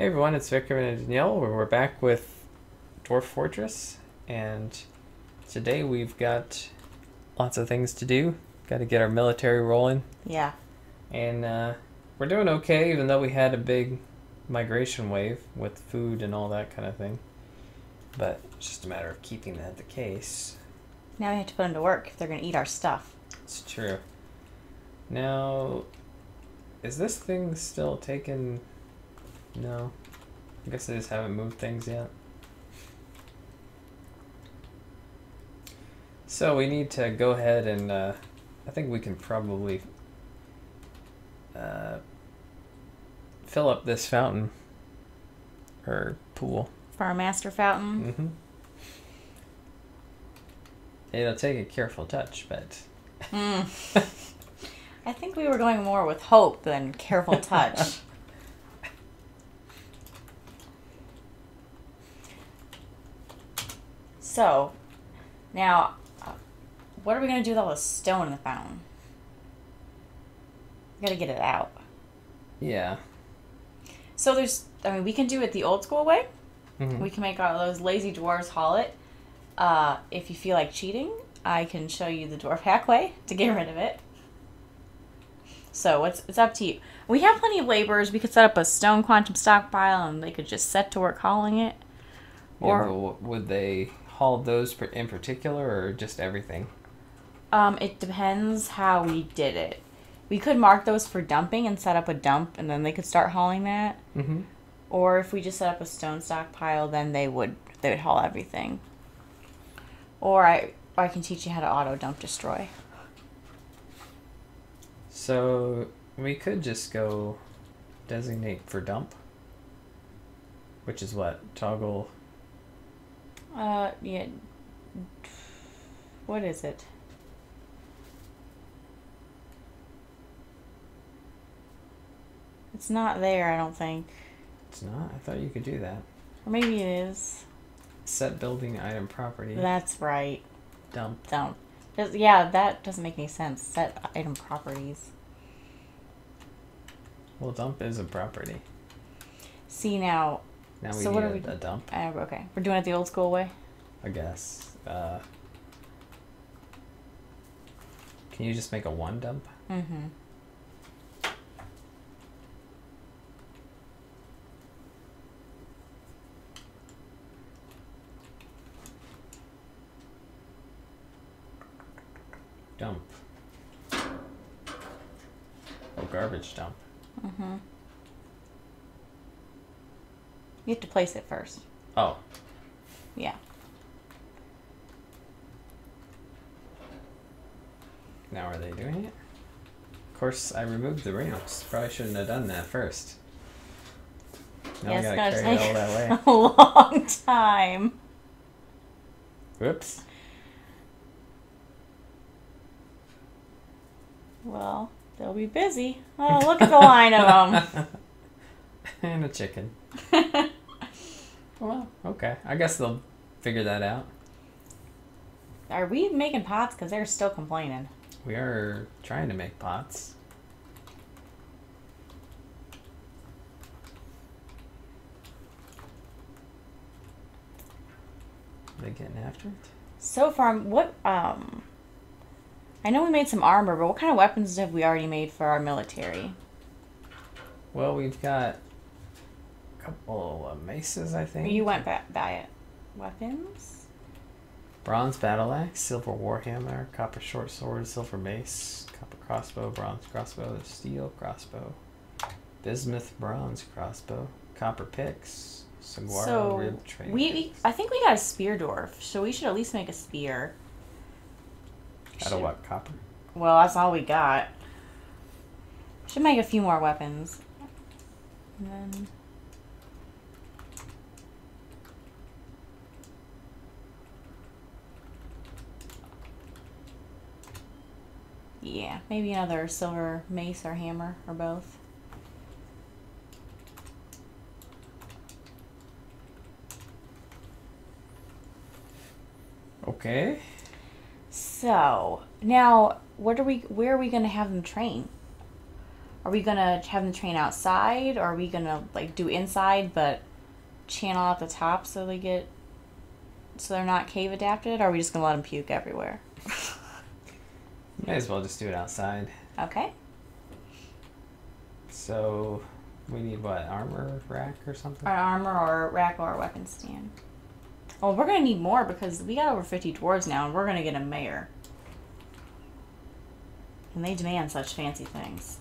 everyone, it's Victor and Danielle. We're back with Dwarf Fortress, and today we've got lots of things to do. Got to get our military rolling. Yeah. And we're doing okay, even though we had a big migration wave with food and all that kind of thing. But it's just a matter of keeping that the case. Now we have to put them to work if they're going to eat our stuff. It's true. Now, is this thing still taking... No. I guess they just haven't moved things yet. So we need to go ahead and I think we can probably fill up this fountain or pool. For our master fountain? Mm-hmm. It'll take a careful touch, but... I think we were going more with hope than careful touch. So, now, what are we going to do with all the stone in the fountain? We got to get it out. Yeah. So we can do it the old school way. Mm-hmm. We can make all those lazy dwarves haul it. If you feel like cheating, I can show you the dwarf hack way to get rid of it. So it's up to you. We have plenty of laborers. We could set up a stone quantum stockpile and they could just set to work hauling it. Or but would they haul those in particular or just everything? It depends how we did it. We could mark those for dumping and set up a dump and then they could start hauling that. Mm-hmm. Or if we just set up a stone stockpile, then they would haul everything. Or I can teach you how to auto dump destroy. So we could just go designate for dump, which is what? Toggle. Yeah. What is it? It's not there, I don't think. It's not? I thought you could do that. Or maybe it is. Set building item property. That's right. Dump. Dump. Yeah, that doesn't make any sense. Set item properties. Well, dump is a property. See now. Now we So what are we need a dump, okay. We're doing it the old school way? I guess. Can you just make a one dump? Mm-hmm. Dump. Oh, garbage dump. Mm-hmm. You have to place it first. Oh. Yeah. Now are they doing it? Of course, I removed the ramps. Probably shouldn't have done that first. Now Yeah, we it's gotta gonna carry it take all that way. a long time. Whoops. Well, they'll be busy. Oh, look at the line of them. And a chicken. Well, okay. I guess they'll figure that out. Are we making pots? Because they're still complaining. We are trying to make pots. Are they getting after it? So far, I know we made some armor, but what kind of weapons have we already made for our military? Well, we've got a couple of maces, I think. You went by it. Weapons? Bronze battle axe, silver warhammer, copper short sword, silver mace, copper crossbow, bronze crossbow, steel crossbow, bismuth bronze crossbow, copper picks, saguaro rib tray. I think we got a spear dwarf, so we should at least make a spear. Out of what, copper? Well, that's all we got. Should make a few more weapons. And then... yeah, maybe another silver mace or hammer or both. Okay. So, now, where are we going to have them train? Are we gonna have them train outside, or are we gonna like do inside but channel out the top so they're not cave adapted? Or are we just gonna let them puke everywhere? May as well just do it outside. Okay. So we need what, armor rack or something? An armor or rack or a weapon stand. Well, we're gonna need more because we got over 50 dwarves now, and we're gonna get a mayor. And they demand such fancy things.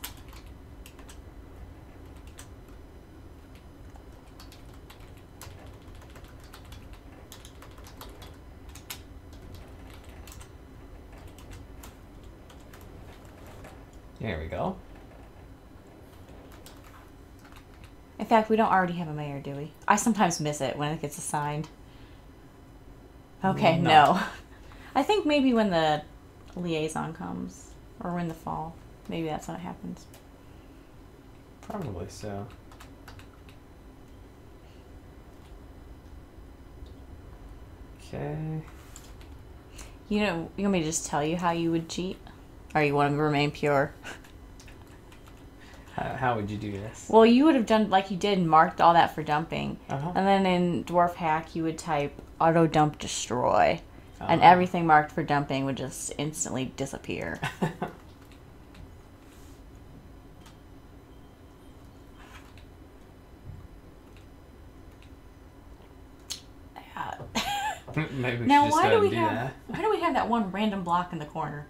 There we go. In fact, we don't already have a mayor, do we? I sometimes miss it when it gets assigned. Okay, no. I think maybe when the liaison comes, or in the fall. Maybe that's when it happens. Probably so. Okay. You know, you want me to just tell you how you would cheat? Or you want to remain pure? How would you do this? Well, you would have done like you did and marked all that for dumping. Uh-huh. And then in Dwarf Hack, you would type auto dump destroy. And everything marked for dumping would just instantly disappear. Maybe we Now, should just why go do we and do have that. why do we have that one random block in the corner?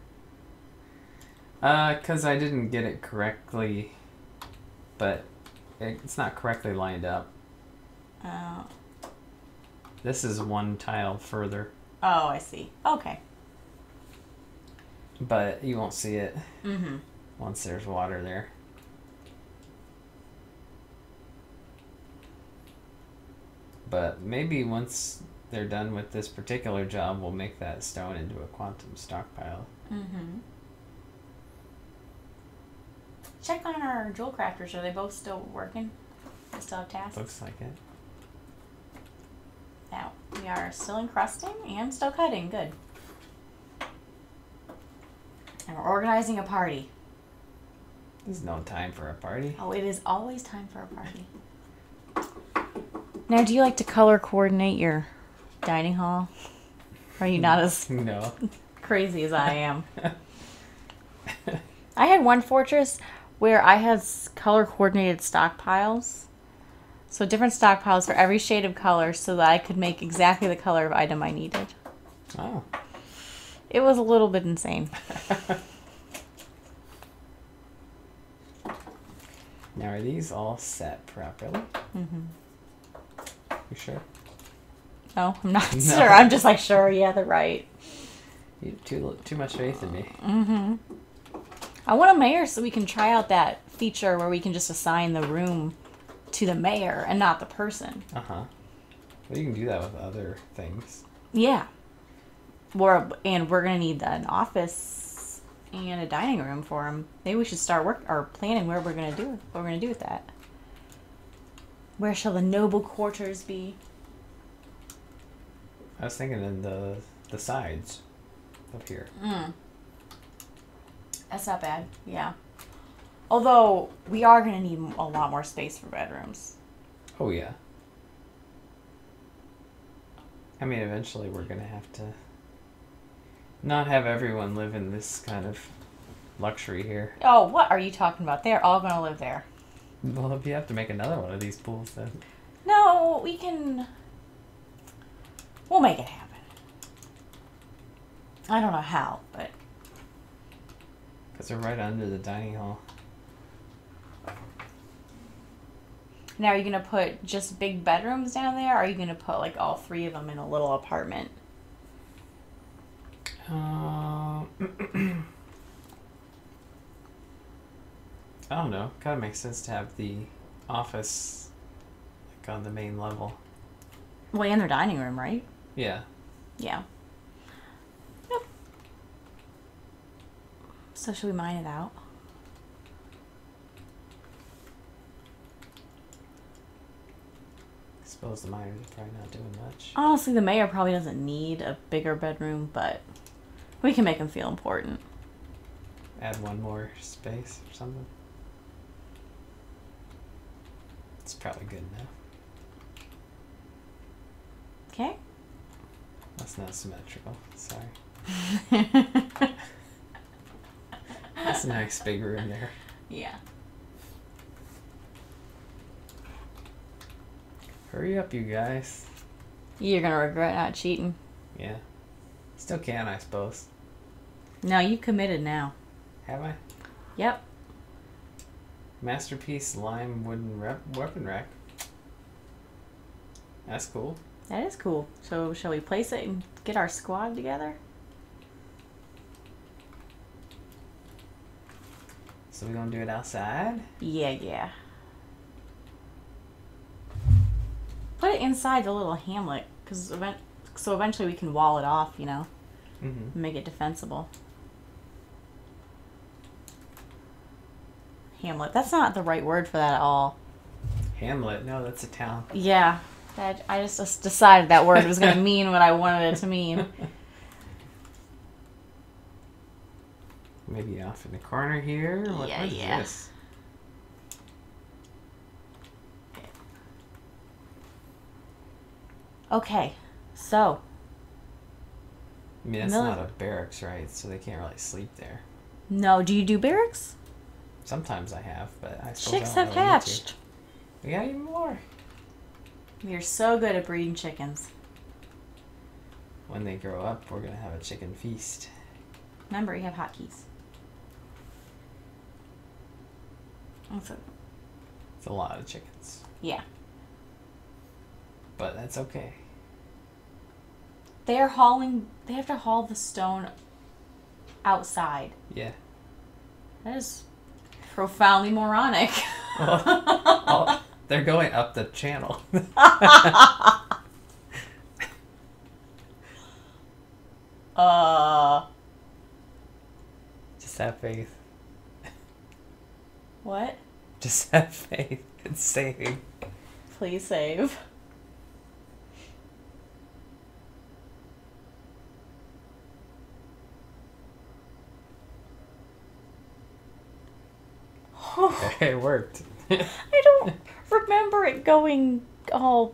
'Cause I didn't get it correctly, but it's not correctly lined up. This is one tile further, Oh, I see. Okay. but you won't see it Mm-hmm. once there's water there. But maybe once they're done with this particular job, we'll make that stone into a quantum stockpile. Mm-hmm. Check on our jewel crafters. Are they both still working? They still have tasks? Looks like it. Now, we are still encrusting and still cutting. Good. And we're organizing a party. There's no time for a party. Oh, it is always time for a party. Now, do you like to color coordinate your dining hall? Are you not as No. crazy as I am? I had one fortress where I had color coordinated stockpiles. So different stockpiles for every shade of color so that I could make exactly the color of item I needed. Oh. It was a little bit insane. Now, are these all set properly? Mm-hmm. You sure? No, I'm not No. sure. I'm just like, sure, yeah, they're right. You have too much faith in me. Mm-hmm. I want a mayor so we can try out that feature where we can just assign the room to the mayor and not the person. Uh-huh. Well, you can do that with other things. Yeah. And we're going to need an office and a dining room for him. Maybe we should start planning where we're going to do it. What we're going to do with that. Where shall the noble quarters be? I was thinking in the sides up here. That's not bad. Yeah. Although we are going to need a lot more space for bedrooms. Oh, yeah. I mean, eventually we're going to have to not have everyone live in this kind of luxury here. Oh, what are you talking about? They're all going to live there. Well, if you have to make another one of these pools, then... No, we'll make it happen. I don't know how, but... Because they're right under the dining hall. Now, are you going to put just big bedrooms down there, or are you going to put, like, all three of them in a little apartment? I don't know. Kind of makes sense to have the office like on the main level. Well, and their dining room, right? Yeah. Yeah. Yep. So should we mine it out? I suppose the miners are probably not doing much. Honestly, the mayor probably doesn't need a bigger bedroom, but we can make him feel important. Add one more space or something. It's probably good enough. Okay. That's not symmetrical. Sorry. That's a nice big room there. Yeah. Hurry up, you guys. You're gonna regret not cheating. Yeah. Still can, I suppose. No, you committed now. Have I? Yep. Masterpiece lime wooden weapon rack. That's cool. That is cool. So shall we place it and get our squad together? So we're gonna do it outside? Yeah. Put it inside the little hamlet, so eventually we can wall it off, you know, Mm-hmm. and make it defensible. Hamlet. That's not the right word for that at all. Hamlet? No, that's a town. Yeah. I just decided that word was going to mean what I wanted it to mean. Maybe off in the corner here? What is this? Okay, so. I mean, that's not a barracks, right? So they can't really sleep there. No, do you do barracks? Sometimes I have, but I suppose Chicks I don't have really need to. hatched. We got even more. You're so good at breeding chickens. When they grow up, we're going to have a chicken feast. Remember, you have hotkeys. It's a lot of chickens. Yeah. But that's okay. They have to haul the stone outside. Yeah. That is profoundly moronic. Well, they're going up the channel. Just have faith. What? Just have faith. It's saving. Please save. It worked. I don't remember it going all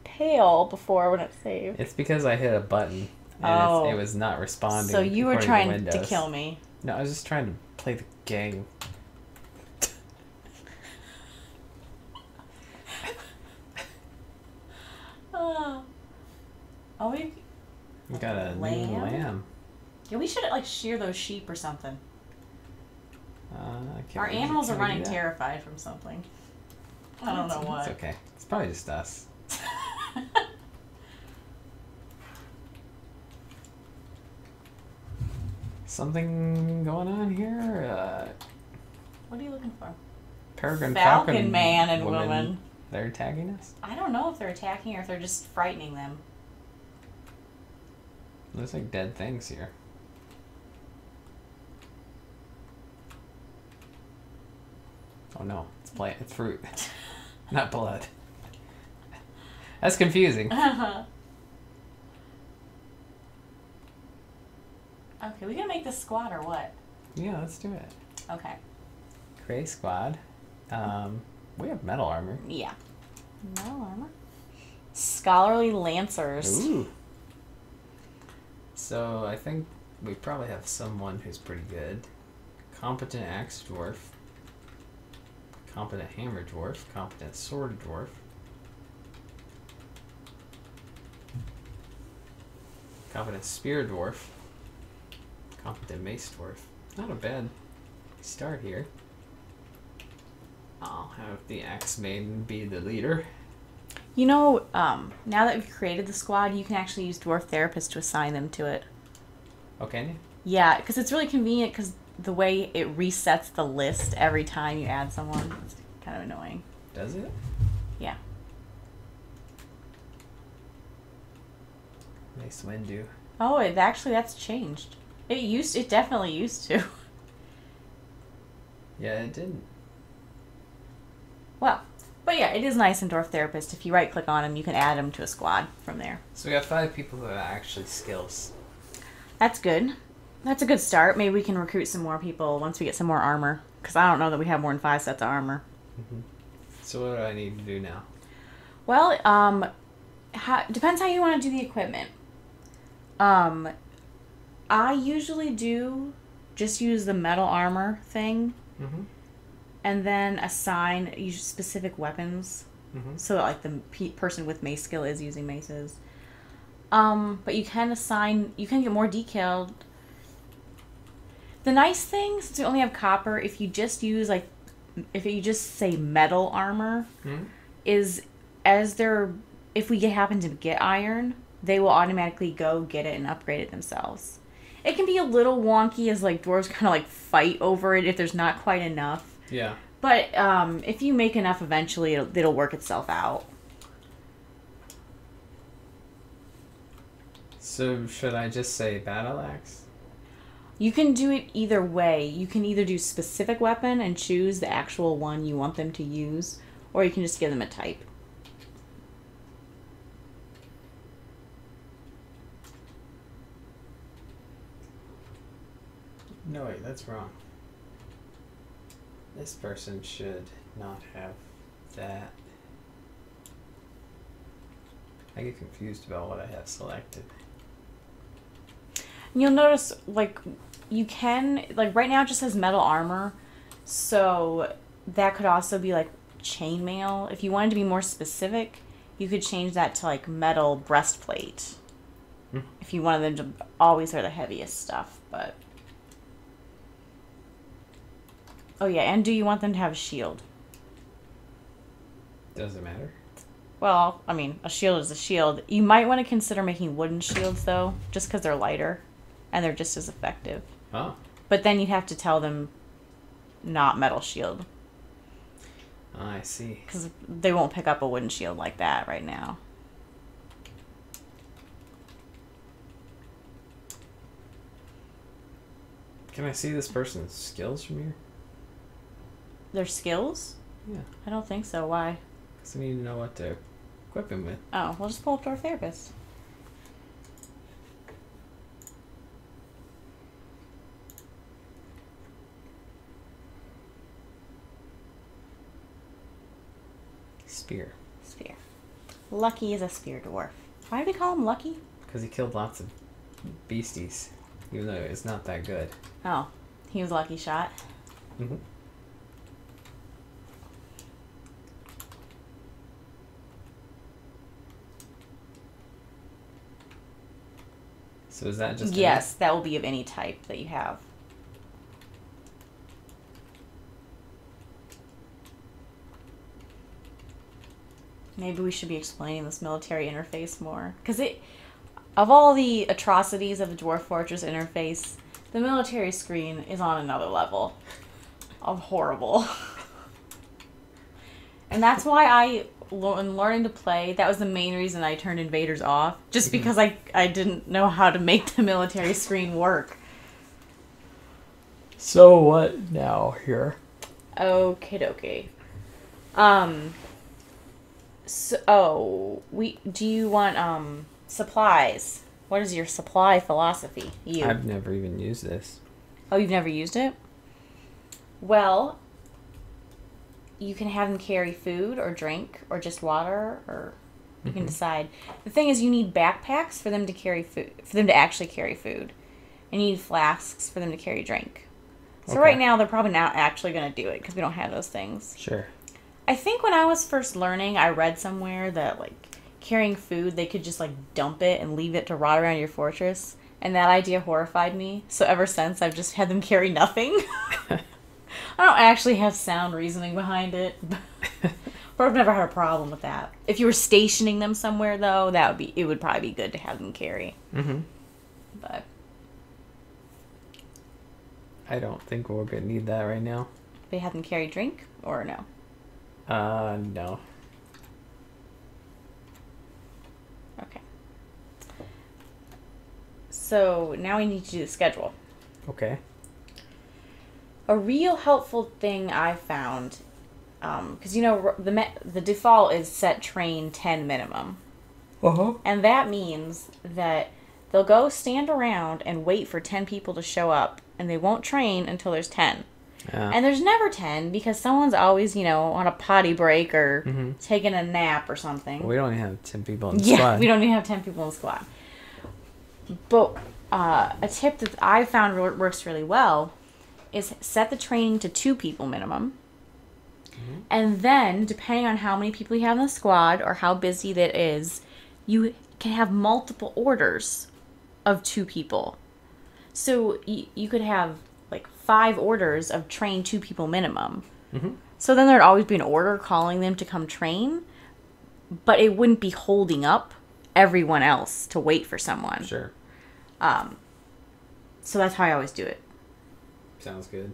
pale before when it saved. It's because I hit a button and it was not responding. So you were trying to Windows. kill me. No, I was just trying to play the game. Oh, we got a new lamb. Yeah, we should shear those sheep or something. Our Our animals are running terrified from something. I don't know what. It's okay. It's probably just us. Something going on here? What are you looking for? Peregrine Falcon man and woman. They're attacking us? I don't know if they're attacking or if they're just frightening them. Looks like dead things here. Oh no, it's plant, it's fruit. Not blood. That's confusing. Okay, we gonna make this squad or what? Yeah, let's do it. Okay. Create squad. We have metal armor. Yeah. Metal armor. Scholarly Lancers. Ooh. So I think we probably have someone who's pretty good. Competent axe dwarf. Competent hammer dwarf. Competent sword dwarf. Competent spear dwarf. Competent mace dwarf. Not a bad start here. I'll have the axe maiden be the leader. You know, now that we've created the squad, you can actually use Dwarf Therapist to assign them to it. Oh, can you? Yeah, because it's really convenient because the way it resets the list every time you add someone. It's kind of annoying. Does it? Yeah. Nice window. Oh, that's changed. It definitely used to. Yeah, it didn't. Well, but yeah, it is nice in Dwarf Therapist. If you right click on them, you can add them to a squad from there. So we got 5 people who have actually skills. That's good. That's a good start. Maybe we can recruit some more people once we get some more armor. Because I don't know that we have more than 5 sets of armor. Mm-hmm. So what do I need to do now? Well, depends how you want to do the equipment. I usually do just use the metal armor thing, Mm-hmm. and then assign specific weapons. Mm-hmm. So that, like, the person with mace skill is using maces. But you can get more detailed. The nice thing, since we only have copper, if you just say metal armor, Mm-hmm. is if we happen to get iron, they will automatically go get it and upgrade it themselves. It can be a little wonky as, like, dwarves kind of, like, fight over it if there's not quite enough. Yeah. But if you make enough, eventually it'll work itself out. So should I just say battle axe? You can do it either way. You can either do specific weapon and choose the actual one you want them to use, or you can just give them a type. No, wait, that's wrong. This person should not have that. I get confused about what I have selected. You'll notice, like, you can, like, right now it just says metal armor, so that could also be, like, chainmail. If you wanted to be more specific, you could change that to, like, metal breastplate. If you wanted them to always wear the heaviest stuff, but... Oh, yeah, and do you want them to have a shield? Doesn't matter. Well, I mean, a shield is a shield. You might want to consider making wooden shields, though, just because they're lighter, and they're just as effective. Oh. But then you'd have to tell them not metal shield. Oh, I see. Because they won't pick up a wooden shield like that right now. Can I see this person's skills from here? Their skills? Yeah. I don't think so. Why? Because I need to know what to equip him with. Oh, we'll just pull up Dwarf Therapist. Spear. Spear. Lucky is a spear dwarf. Why do we call him Lucky? Because he killed lots of beasties, even though it's not that good. Oh, he was lucky shot. Mm-hmm. So is that just... Yes, that will be of any type that you have. Maybe we should be explaining this military interface more. Because of all the atrocities of the Dwarf Fortress interface, the military screen is on another level of horrible. And that's why when learning to play, that was the main reason I turned invaders off. Just because I didn't know how to make the military screen work. So what now here? Okie dokie. Do you want supplies? What is your supply philosophy? I've never even used this. Oh, you've never used it? Well, you can have them carry food or drink or just water, or you can decide. The thing is, you need backpacks for them to carry food, for them to actually carry food, and you need flasks for them to carry drink. So right now, they're probably not actually going to do it because we don't have those things. Sure. I think when I was first learning, I read somewhere that, like, carrying food, they could just, like, dump it and leave it to rot around your fortress. And that idea horrified me. So ever since, I've just had them carry nothing. I don't actually have sound reasoning behind it. But I've never had a problem with that. If you were stationing them somewhere, though, it would probably be good to have them carry. Mm-hmm. But I don't think we're going to need that right now. they have them carry drink, or no? No. Okay. So now we need to do the schedule. Okay. A real helpful thing I found, because the default is set train 10 minimum. Uh-huh. And that means that they'll go stand around and wait for 10 people to show up, and they won't train until there's 10. Yeah. And there's never 10 because someone's always, on a potty break or Mm-hmm. taking a nap or something. We don't even have 10 people in the Yeah, squad. we don't even have 10 people in the squad. But a tip that I found works really well is set the training to 2 people minimum. Mm-hmm. And then, depending on how many people you have in the squad or how busy that is, you can have multiple orders of 2 people. So you could have like 5 orders of train 2 people minimum. Mm-hmm. So then there'd always be an order calling them to come train, but it wouldn't be holding up everyone else to wait for someone. Sure. So that's how I always do it. Sounds good.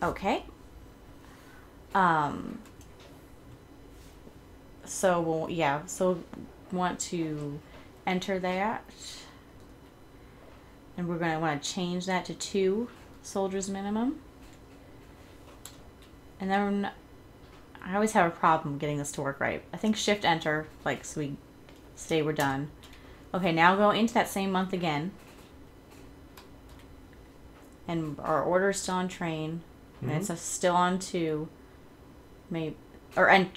Okay. So want to enter that. And we're going to want to change that to 2 soldiers minimum. And then I always have a problem getting this to work right. I think shift enter, so we say we're done. Okay, now go into that same month again. And our order is still on train. Mm-hmm. And it's still on 2.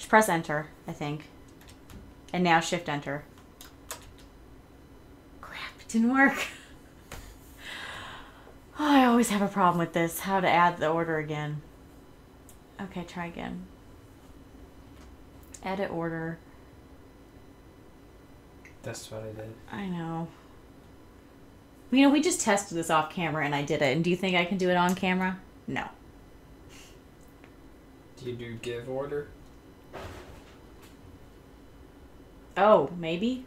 Press enter, I think. And now shift enter. Crap, it didn't work. Oh, I always have a problem with this. How to add the order again. Okay, try again. Edit order. That's what I did. I know. We just tested this off camera and I did it. And do you think I can do it on camera? No. Do you do give order? Oh, maybe?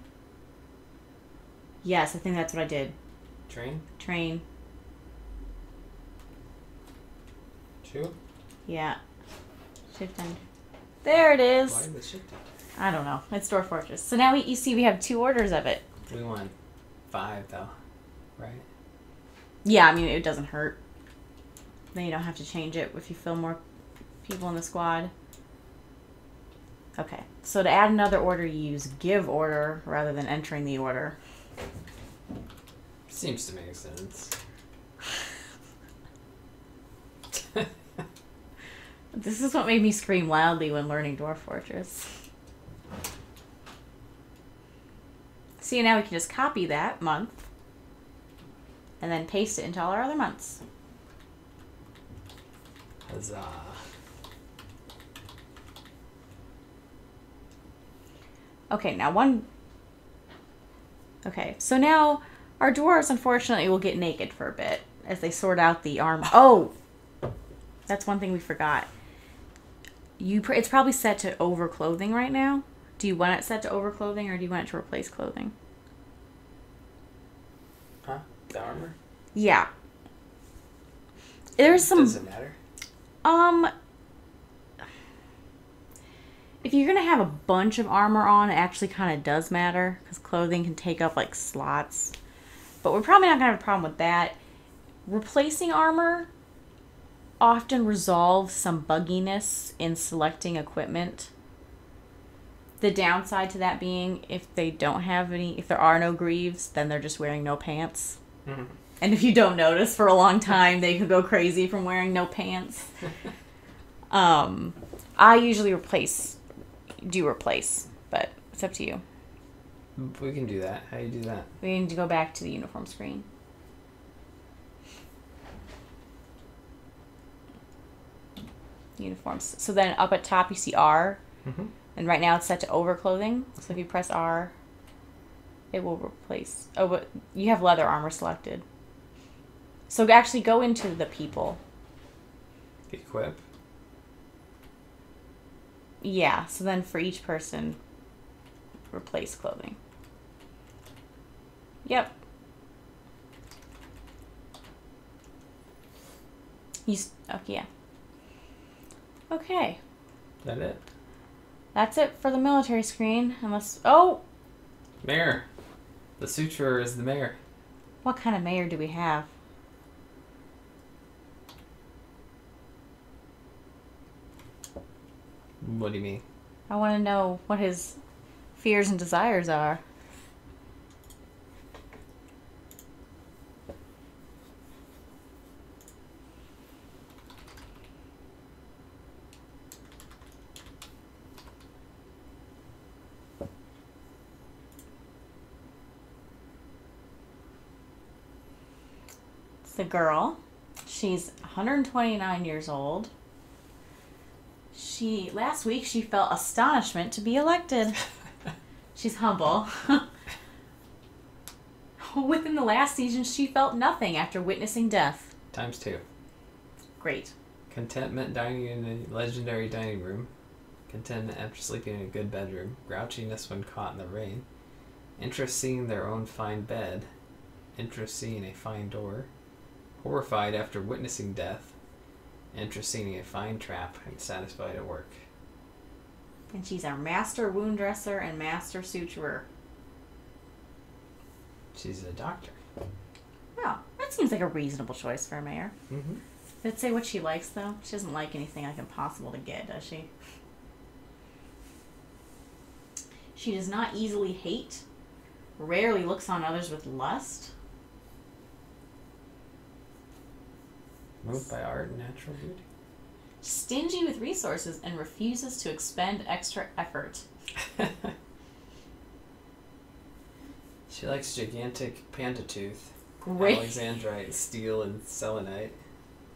Yes, I think that's what I did. Train. 2? Yeah. Shift enter. There it is. Why the shift enter? I don't know. It's Dwarf Fortress. So now you see we have 2 orders of it. We want 5 though, right? Yeah, I mean, it doesn't hurt. Then you don't have to change it if you fill more people in the squad. Okay. So to add another order, you use give order rather than entering the order. Seems to make sense. This is what made me scream loudly when learning Dwarf Fortress. See, now we can just copy that month and then paste it into all our other months. Huzzah. Okay, Okay, so now our dwarves, unfortunately, will get naked for a bit as they sort out the armor. Oh! That's one thing we forgot. It's probably set to over clothing right now. Do you want it set to over clothing or do you want it to replace clothing? Huh? The armor? Yeah. There's some... Does it matter? If you're going to have a bunch of armor on, it actually kind of does matter because clothing can take up slots. But we're probably not going to have a problem with that. Replacing armor often resolves some bugginess in selecting equipment. The downside to that being if there are no greaves, then they're just wearing no pants. Mm-hmm. And if you don't notice for a long time, they could go crazy from wearing no pants. I usually replace, but it's up to you. We can do that. How do you do that? We need to go back to the uniform screen. Uniforms. So then up at top you see R. Mm-hmm. And right now it's set to over clothing. So if you press R, it will replace. Oh, but you have leather armor selected. So actually go into the people. Equip. Yeah, so then for each person, replace clothing. Yep. Okay, yeah. Okay. Is that it? That's it for the military screen. Oh! Mayor. The suturer is the mayor. What kind of mayor do we have? What do you mean? I want to know what his fears and desires are. a girl. She's 129 years old. Last week she felt astonishment to be elected. She's humble. Within the last season, she felt nothing after witnessing death. ×2. Great. Contentment dining in a legendary dining room. Contentment after sleeping in a good bedroom. Grouchiness when caught in the rain. Interest seeing their own fine bed. Interest seeing a fine door. Horrified after witnessing death. Interest seeing a fine trap and satisfied at work. And she's our master wound dresser and master suturer. She's a doctor. Well, that seems like a reasonable choice for a mayor. Mm-hmm. Did it say what she likes, though? She doesn't like anything like impossible to get, does she? She does not easily hate. Rarely looks on others with lust. Moved by art and natural beauty. Stingy with resources and refuses to expend extra effort. She likes gigantic pantatooth, Great. alexandrite, steel, and selenite,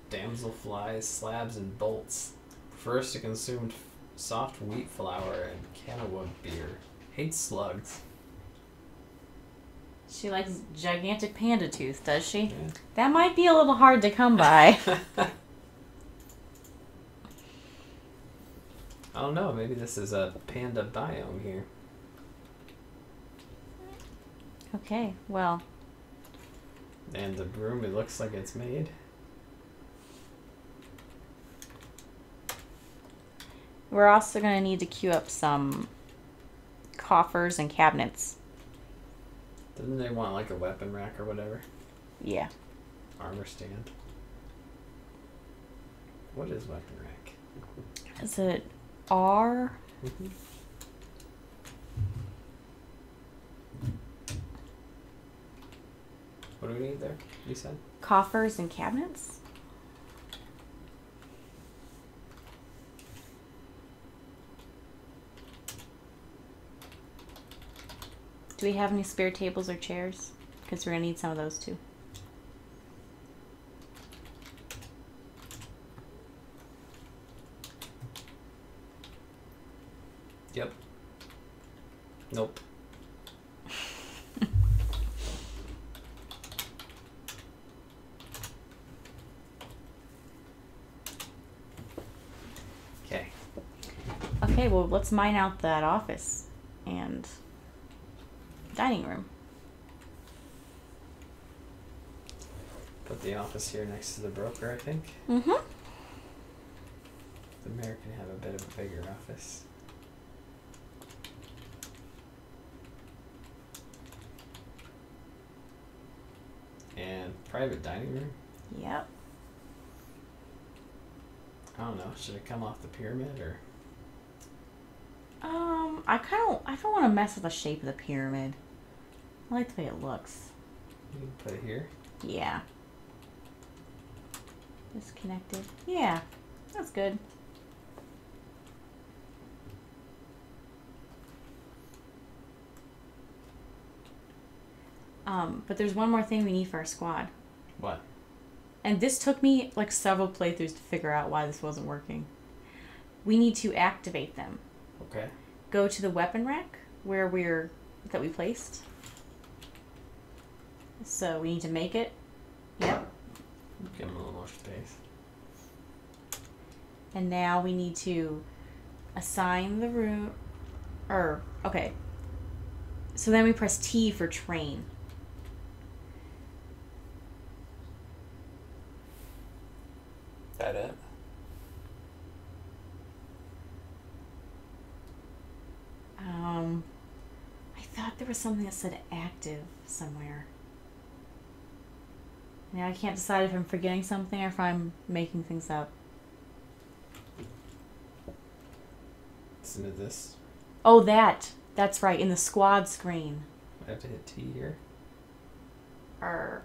damselflies, slabs, and bolts. Prefers to consume soft wheat flour and cannawood beer. Hates slugs. She likes gigantic panda tooth, does she? Yeah. That might be a little hard to come by. I don't know, maybe this is a panda biome here. Okay, well. And the broom, it looks like it's made. We're also going to need to queue up some coffers and cabinets. Didn't they want like a weapon rack or whatever? Yeah. Armor stand. What is weapon rack? Is it R? Mm-hmm. What do we need there? You said? Coffers and cabinets? Do we have any spare tables or chairs? Because we're going to need some of those too. Yep. Nope. Okay. Okay, well, let's mine out that office and dining room. Put the office here next to the broker, I think. Mm-hmm. The mayor can have a bit of a bigger office. And private dining room? Yep. I don't know. Should it come off the pyramid or? I don't want to mess with the shape of the pyramid. I like the way it looks. You can put it here. Yeah. Disconnected. Yeah, that's good. But there's one more thing we need for our squad. What? And this took me like several playthroughs to figure out why this wasn't working. We need to activate them. Okay. Go to the weapon rack where that we placed. So we need to make it. Yep. Give him a little more space. And now we need to assign the room. Okay. So then we press T for train. That it? I thought there was something that said active somewhere. Now I can't decide if I'm forgetting something or if I'm making things up. Listen to this. Oh, that's right, in the squad screen. I have to hit T here. Or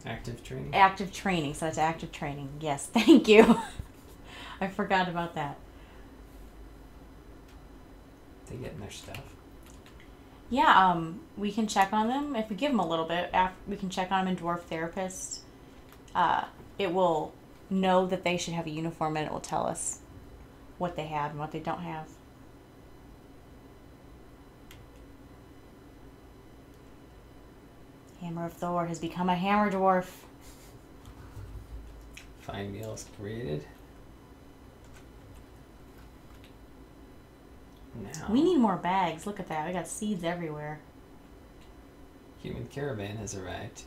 Active training. active training, so that's active training. Yes, thank you. I forgot about that. They getting their stuff. Yeah, we can check on them. If we give them a little bit, we can check on them in Dwarf Therapist. It will know that they should have a uniform, and it will tell us what they have and what they don't have. Hammer of Thor has become a hammer dwarf. Fine meals created. Now, We need more bags. Look at that. We got seeds everywhere. human caravan has arrived.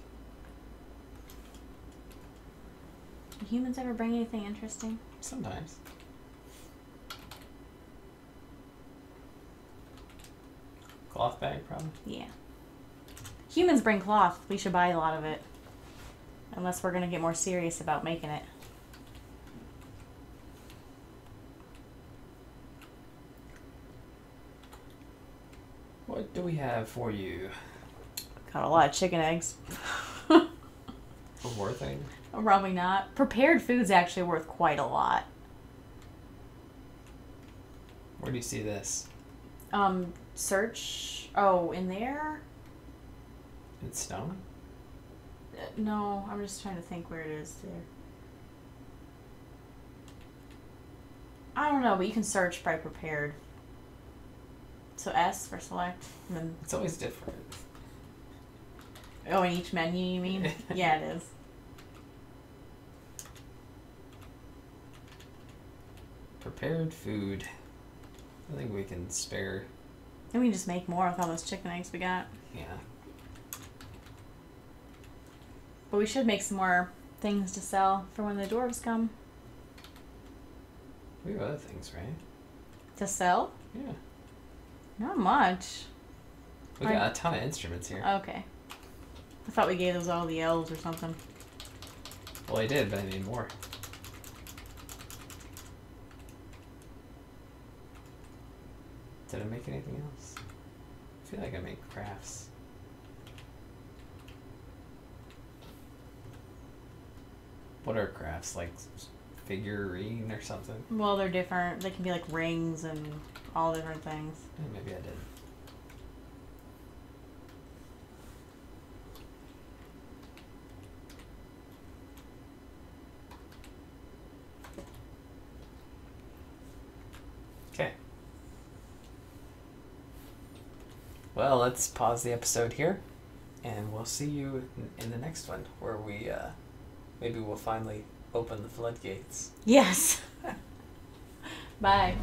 Do humans ever bring anything interesting? Sometimes. Cloth bag, probably. Yeah. Humans bring cloth. We should buy a lot of it. Unless we're going to get more serious about making it. What do we have for you? Got a lot of chicken eggs. Worth it? Probably not. Prepared food's actually worth quite a lot. Where do you see this? Search. Oh, in there? It's stone? No, I'm just trying to think where it is there. I don't know, but you can search by prepared. So S for select. And then, It's always different. oh, in each menu, you mean? Yeah, it is. Prepared food. I think we can spare. And we can just make more with all those chicken eggs we got. Yeah. But we should make some more things to sell for when the dwarves come. We have other things, right? To sell? Yeah. Not much. We got a ton of instruments here. Okay. I thought we gave those all the elves or something. Well, I did, but I need more. Did I make anything else? I feel like I made crafts. What are crafts? Like figurine or something? Well, they're different. They can be like rings and all different things. Maybe I did. Okay. Well, let's pause the episode here, and we'll see you in the next one, where we maybe we'll finally open the floodgates. Yes. Bye.